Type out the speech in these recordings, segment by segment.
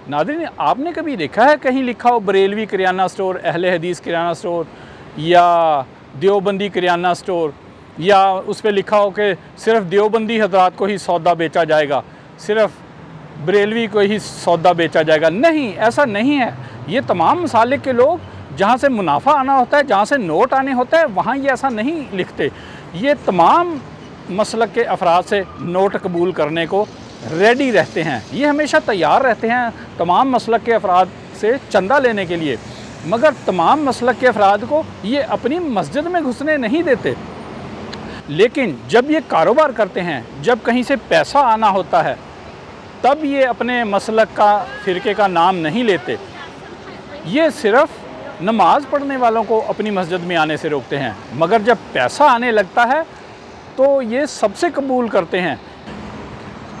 नाज़रीन, आपने कभी देखा है कहीं लिखा हो बरेलवी किराना स्टोर, अहले हदीस किराना स्टोर या देवबंदी किराना स्टोर, या उस पर लिखा हो कि सिर्फ़ देवबंदी हजरात को ही सौदा बेचा जाएगा, सिर्फ़ बरेलवी को ही सौदा बेचा जाएगा? नहीं, ऐसा नहीं है। ये तमाम मसालिक के लोग जहाँ से मुनाफा आना होता है, जहाँ से नोट आने होता है, वहाँ ये ऐसा नहीं लिखते। ये तमाम मसलक के अफराद से नोट कबूल करने को रेडी रहते हैं। ये हमेशा तैयार रहते हैं तमाम मसलक के अफराद से चंदा लेने के लिए, मगर तमाम मसलक के अफराद को ये अपनी मस्जिद में घुसने नहीं देते। लेकिन जब ये कारोबार करते हैं, जब कहीं से पैसा आना होता है, तब ये अपने मसलक का फ़िरके का नाम नहीं लेते। ये सिर्फ़ नमाज़ पढ़ने वालों को अपनी मस्जिद में आने से रोकते हैं, मगर जब पैसा आने लगता है तो ये सबसे कबूल करते हैं।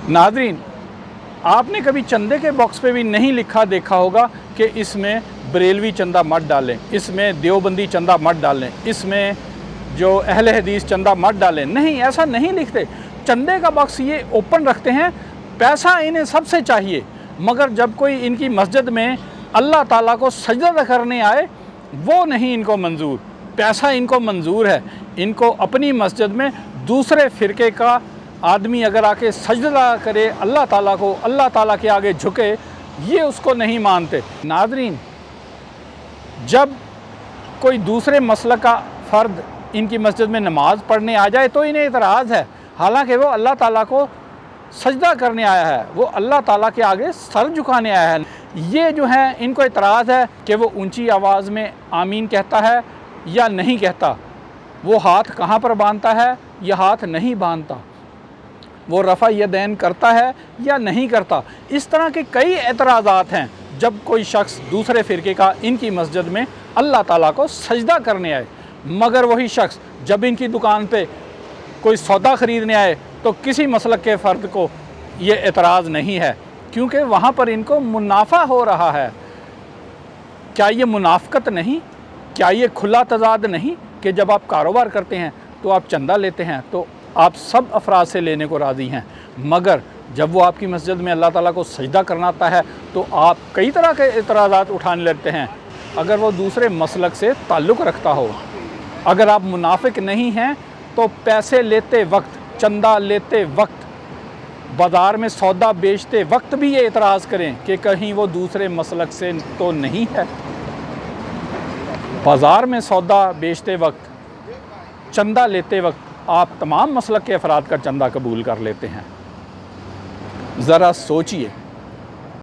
नाज़रीन, आपने कभी चंदे के बॉक्स पे भी नहीं लिखा देखा होगा कि इसमें बरेलवी चंदा मत डालें, इसमें देवबंदी चंदा मत डालें, इसमें जो अहले हदीस चंदा मत डालें। नहीं, ऐसा नहीं लिखते। चंदे का बॉक्स ये ओपन रखते हैं। पैसा इन्हें सबसे चाहिए, मगर जब कोई इनकी मस्जिद में अल्लाह ताला को सजदा करने आए, वो नहीं इनको मंजूर। पैसा इनको मंजूर है। इनको अपनी मस्जिद में दूसरे फ़िरके का आदमी अगर आके सजदा करे अल्लाह ताला को, अल्लाह ताला के आगे झुके, ये उसको नहीं मानते। नाज़रीन, जब कोई दूसरे मसलक का फ़र्द इनकी मस्जिद में नमाज़ पढ़ने आ जाए तो इन्हें इतराज़ है, हालांकि वो अल्लाह ताला को सजदा करने आया है, वो अल्लाह ताला के आगे सर झुकाने आया है। ये जो है, इनको इतराज़ है कि वो ऊंची आवाज़ में आमीन कहता है या नहीं कहता, वो हाथ कहाँ पर बांधता है या हाथ नहीं बांधता, वो रफ़ा यदैन करता है या नहीं करता। इस तरह के कई एतराज़ात हैं जब कोई शख्स दूसरे फ़िरके का इनकी मस्जिद में अल्लाह ताला को सजदा करने आए। मगर वही शख्स जब इनकी दुकान पे कोई सौदा ख़रीदने आए तो किसी मसलक के फ़र्द को ये एतराज़ नहीं है, क्योंकि वहाँ पर इनको मुनाफा हो रहा है। क्या ये मुनाफ़कत नहीं? क्या ये खुला तज़ाद नहीं कि जब आप कारोबार करते हैं तो आप चंदा लेते हैं तो आप सब अफराद से लेने को राज़ी हैं, मगर जब वो आपकी मस्जिद में अल्लाह ताला को सजदा करना आता है तो आप कई तरह के एतराज़ात उठाने लगते हैं। अगर वो दूसरे मसलक से ताल्लुक़ रखता हो, अगर आप मुनाफिक नहीं हैं, तो पैसे लेते वक्त, चंदा लेते वक्त, बाज़ार में सौदा बेचते वक्त भी ये एतराज़ करें कि कहीं वो दूसरे मसलक से तो नहीं है। बाज़ार में सौदा बेचते वक्त, चंदा लेते वक्त आप तमाम मसलक के अफराद का चंदा कबूल कर लेते हैं। ज़रा सोचिए।